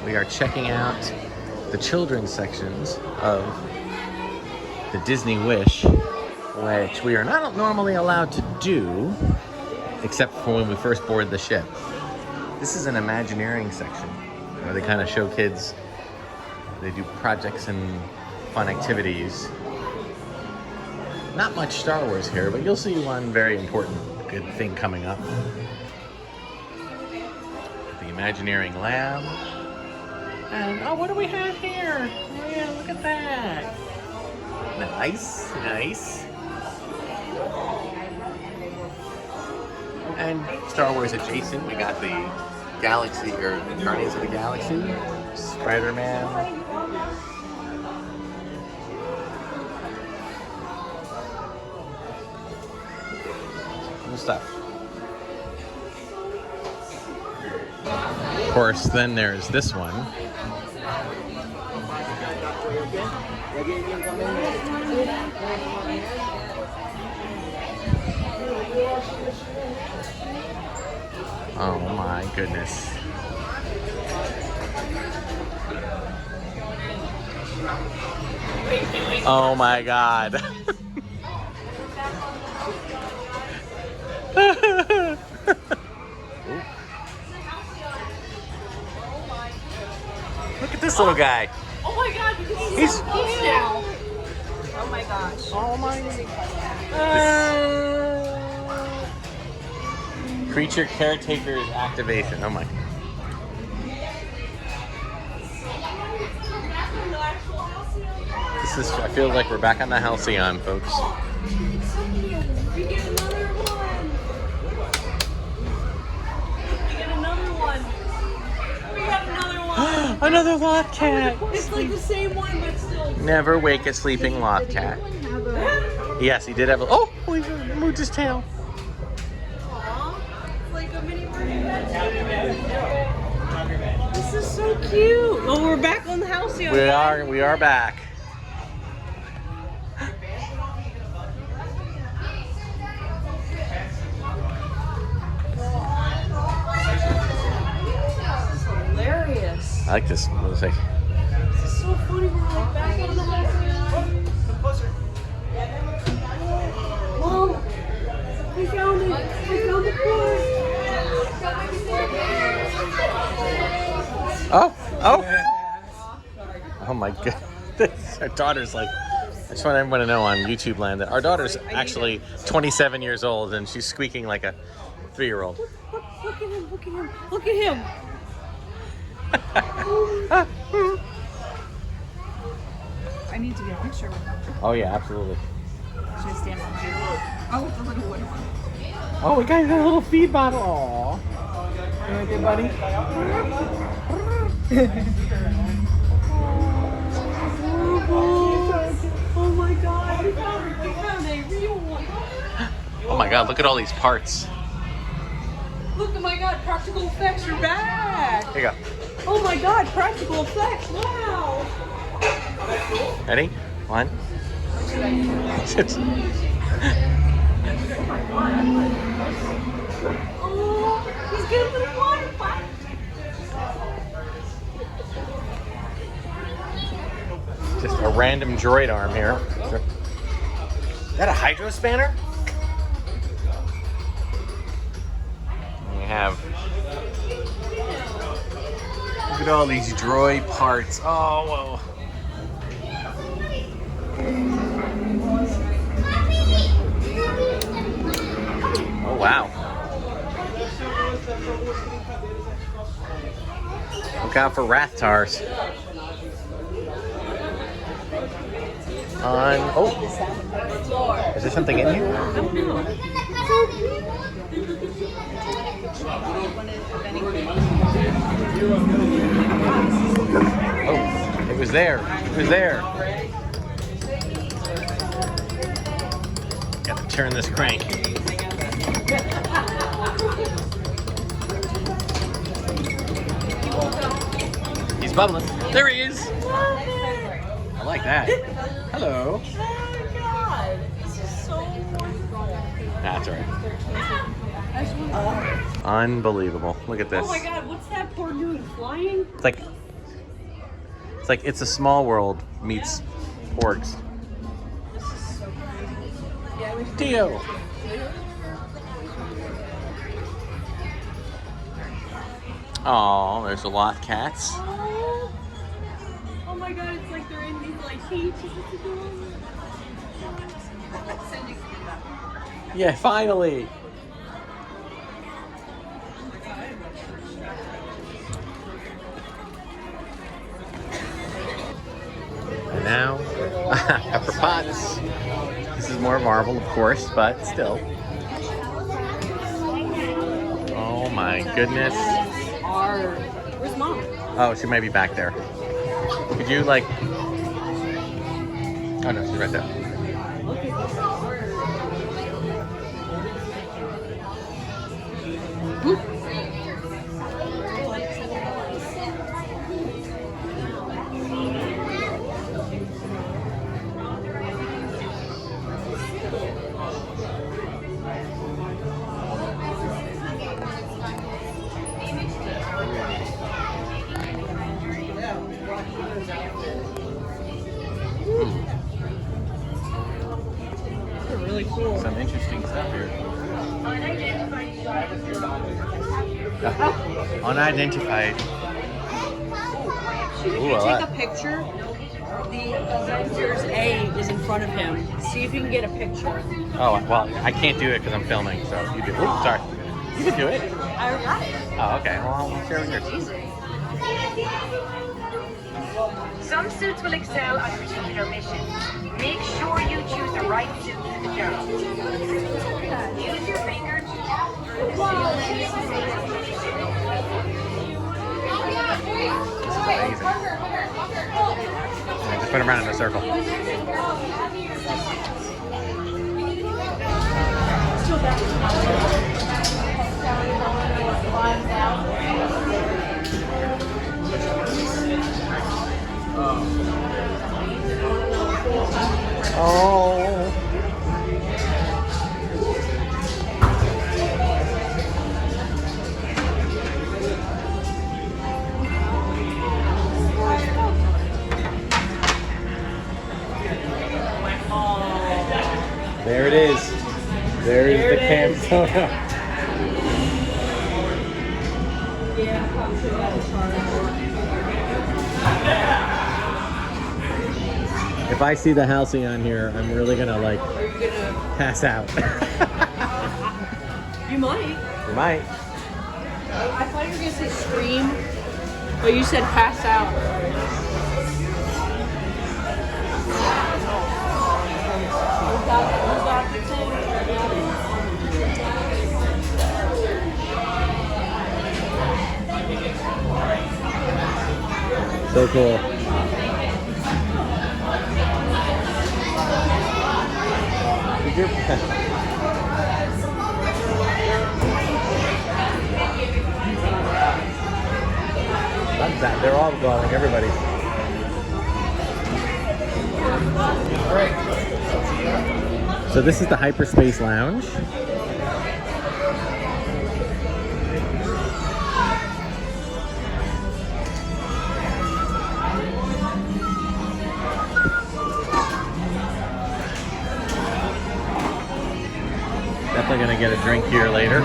We are checking out the children's sections of the Disney Wish, which we are not normally allowed to do, except for when we first board the ship. This is an Imagineering section, where they kind of show kids, they do projects and fun activities. Not much Star Wars here, but you'll see one very important good thing coming up. The Imagineering Lab. And, oh, what do we have here? Oh yeah, look at that. Nice, nice. And Star Wars adjacent, we got the Galaxy, or Guardians of the Galaxy, Spider-Man. Cool stuff. Of course, then there's this one. Oh my goodness. Oh my God. Look at this little guy. Oh my God, he's so cute now. Oh my gosh. Oh my God. Creature Caretaker's activation. Oh my. This is, I feel like we're back on the Halcyon, folks. We get another one. We get another one. We got another one. Another loth cat. It's like the same one, but still. Never wake a sleeping loth cat. Yes, he did have a. Oh, he moved his tail. Aww. It's like a mini marionette. This is so cute. Oh, we're back on the Halcyon. We are back. Hilarious. I like this music. This is so funny. We're like back on the Halcyon. Come closer. Mom, we found it. We found the cord. Oh, oh my goodness. Our daughter's like, I just want everyone to know on YouTube land that our daughter's actually 27 years old and she's squeaking like a 3-year-old. Look at him. Look at him. Look at him. I need to get a picture with him. Oh yeah, absolutely. Should I stand on you? Oh, it's a little wood one. Oh, we got a little feed bottle. Aww. You okay, buddy? Oh my God, we found a real one. Oh my God, look at all these parts. Look, oh my God, practical effects are back. Here you go. Oh my God, practical effects, wow. Ready? 1. Oh, he's getting the water fight. Just a random droid arm here. Is that a hydro spanner? We have. Look at all these droid parts. Oh, whoa. Oh, wow. Look out for Rathtars. Oh, is there something in here? Oh, it was there. It was there. Got to turn this crank. He's bubbling. There he is. I like that. Hello. Oh my God, this is so wonderful. That's all right. Unbelievable. Look at this. Oh my God, what's that poor dude flying? It's like It's like It's a Small World meets Porgs. This is so crazy. Yeah, we should Dio. Oh, there's a lot of cats. Oh. Oh my god, it's like they're in these like cages. It's adorable. Yeah, finally. And now, Pepper Potts. This is more Marvel, of course, but still. Oh my goodness. Where's Mom? Oh, she might be back there. Could you like... Oh no, she's right there. They're really cool. Some interesting stuff here. Unidentified. If Ooh, you I take like- a picture, the Avengers A is in front of him. See if you can get a picture. Oh, well, I can't do it because I'm filming, so you do. Oops, sorry. You can do it. I got it. Oh, okay. Well, I'll share with yours. Easy. Some suits will excel on particular missions. Make sure you choose the right suit for the job. Use your finger to tap through the This is amazing. Yeah, just put them around in a circle. Oh. There it is. There is the Cam Soda. Yeah, I'm sure that'll charge. If I see the Halcyon here, I'm really gonna like Are you gonna? pass out. You might. You might. I thought you were gonna say scream, but you said pass out. Who's got the thing? So cool. They're all glowing, everybody. So this is the Hyperspace Lounge. Definitely gonna get a drink here later.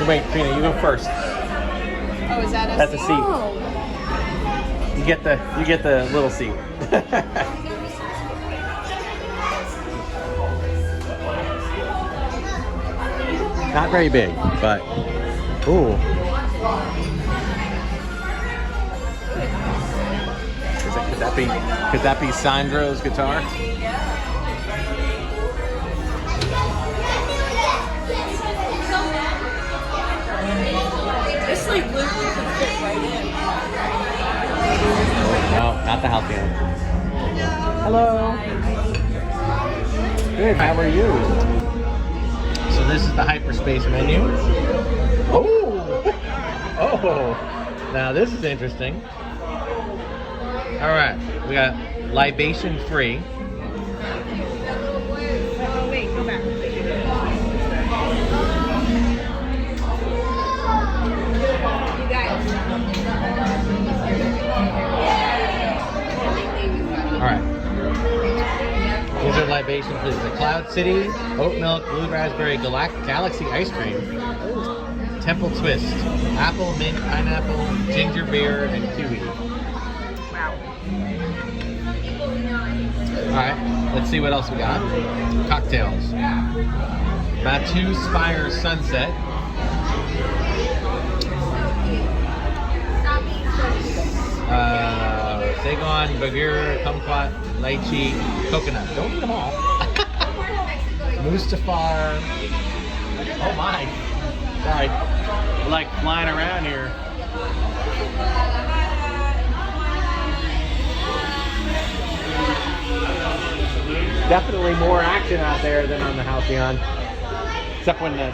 Wait, Trina, you go first. Oh, is that a That's a seat. Oh. You get the little seat. Not very big, but ooh. Could that be Sandro's guitar? This like literally could fit not the Halcyon. Hello. Good, how are you? So this is the Hyperspace menu. Oh! Oh! Now this is interesting. Alright, we got libation free. Oh, wait, go back. You guys. Alright. These are libation free. The Cloud City, Oat Milk, Blue Raspberry, Galaxy Ice Cream, Temple Twist, Apple, Mint, Pineapple, Ginger Beer, and Kiwi. Wow. Alright, let's see what else we got. Cocktails. Batu Spire Sunset. Saigon, Bagheera, Kumquat, Lychee, Coconut. Don't eat them all. Mustafar. Oh my. Sorry. We're like flying around here. Definitely more action out there than on the Halcyon. Except when the...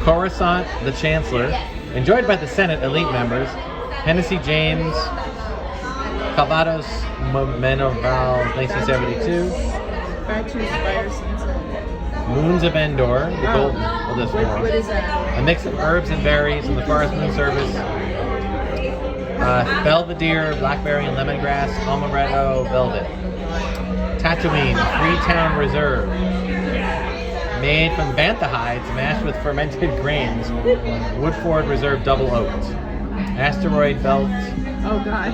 Coruscant, the Chancellor. Enjoyed by the Senate elite members. Hennessy James. Calvados Menoval 1972. Batu Spire Sunset. Moons of Endor. The golden. Well, this one. What is that? A mix of herbs and berries from the Forest Moon Service. Belvedere, blackberry and lemongrass, amaretto, velvet. Tatooine, Freetown Reserve. Made from bantha hides, mashed with fermented grains. Woodford Reserve double oaked. Asteroid belt. Oh, God.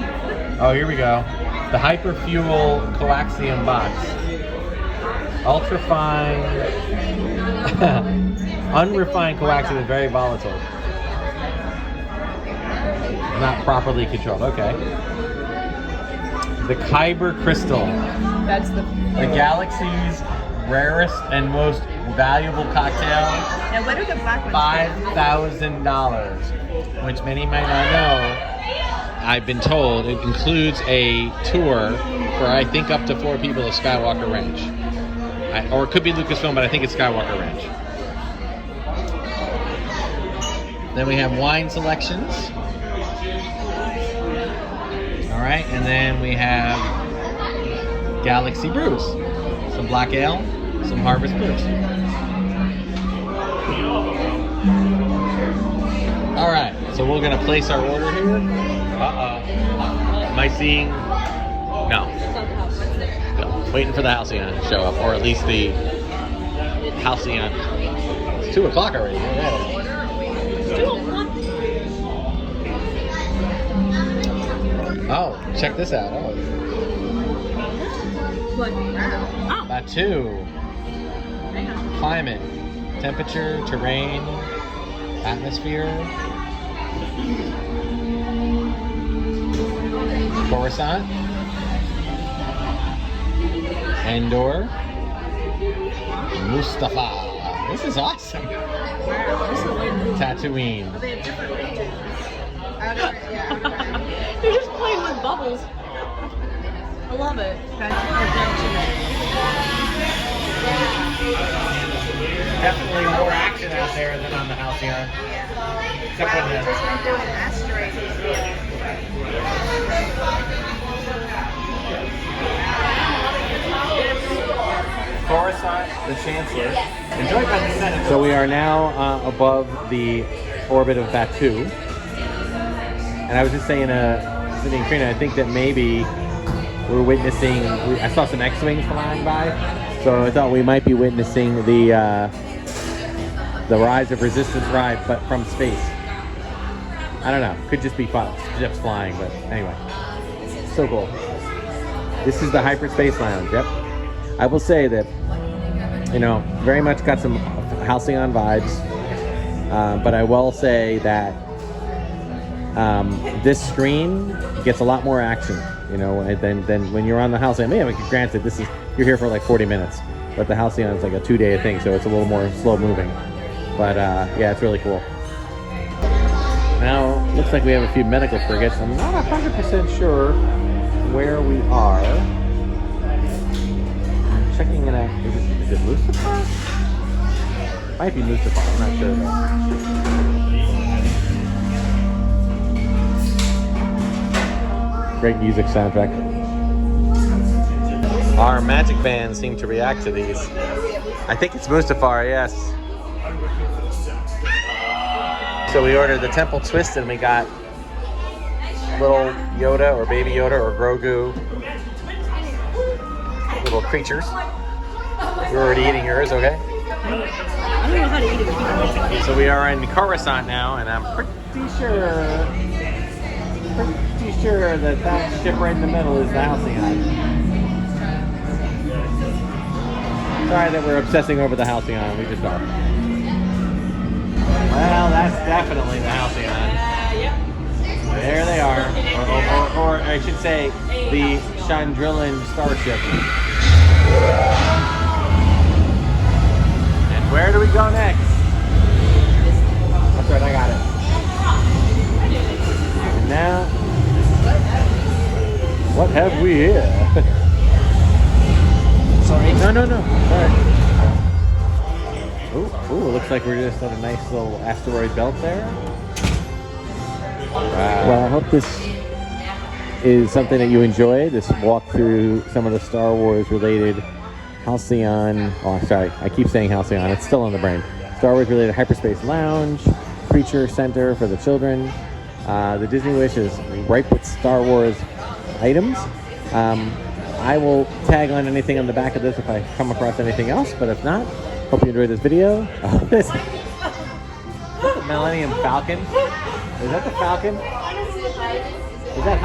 Oh, here we go. The Hyperfuel coaxium box. Ultrafine. Unrefined coaxium is very volatile. Not properly controlled. Okay. The Kyber Crystal. That's the galaxy's rarest and most valuable cocktail. Now, what are the black ones? $5,000, which many might not know. I've been told it includes a tour for I think up to 4 people of Skywalker Ranch, or it could be Lucasfilm, but I think it's Skywalker Ranch. Then we have wine selections. All right, and then we have Galaxy Brews, some black ale, some harvest brews. All right, so we're gonna place our order here. Am I seeing? No. Waiting for the Halcyon to show up, or at least the Halcyon. It's 2 o'clock already. Yeah. Oh, check this out. Oh. Batu. Climate, temperature, terrain, atmosphere. Coruscant. Endor. Mustafar. This is awesome. Tatooine. You're just playing with bubbles. I love it. Definitely more action out there than on the Halcyon. Except when the... Coruscant, the Chancellor. Enjoyed by the Senate. So we are now above the orbit of Batu. And I was just saying to Cindy and Karina, I think that maybe we're witnessing, I saw some X-Wings flying by, so I thought we might be witnessing the Rise of Resistance ride, but from space. I don't know, could just be fun, just flying, but anyway, so cool. This is the Hyperspace Lounge, yep. I will say that, you know, very much got some Halcyon vibes, but I will say that this screen gets a lot more action, you know, than when you're on the Halcyon. I mean, granted, you're here for like 40 minutes, but the Halcyon is like a 2-day thing, so it's a little more slow moving. But yeah, it's really cool. Now, looks like we have a few medical frigates. I'm not 100% sure where we are. I'm checking it out. Is it Lucifer? Might be Lucifer, I'm not sure though. Great music soundtrack. Our magic bands seem to react to these. I think it's Mustafar, yes. So we ordered the Temple Twist and we got little Yoda or Baby Yoda or Grogu. Little creatures. You're already eating yours, okay? I don't know how to eat it. So we are in Coruscant now, and I'm pretty sure that that ship right in the middle is the Halcyon. Sorry that we're obsessing over the Halcyon, we just are. Well, that's definitely the Halcyon. Yep. There they are. Or I should say, the Chandrillan starship. And where do we go next? That's right, I got it. And now, what have we here? Sorry. No. Sorry. Ooh, looks like we're just at a nice little asteroid belt there. Well, I hope this is something that you enjoy. This walk through some of the Star Wars related Halcyon. Oh, sorry, I keep saying Halcyon. It's still on the brain. Star Wars related Hyperspace Lounge, Creature Center for the children. The Disney Wish is ripe with Star Wars items. I will tag on anything on the back of this if I come across anything else, but if not, hope you enjoyed this video. This Millennium Falcon. Is that the Falcon? Is that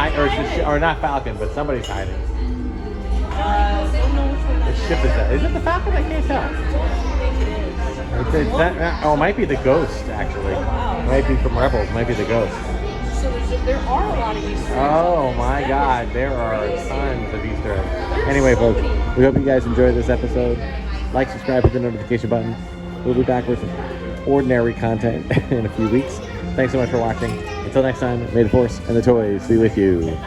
or not Falcon, but somebody's hiding. What ship is that? Is it the Falcon? I can't tell. It might be the Ghost, actually. It might be from Rebels. It might be the Ghost. So there are a lot of Easter eggs. Oh my God, there are tons of Easter eggs. Anyway, folks, we hope you guys enjoyed this episode. Like, subscribe, hit the notification button. We'll be back with some ordinary content in a few weeks. Thanks so much for watching. Until next time, may the Force and the toys be with you.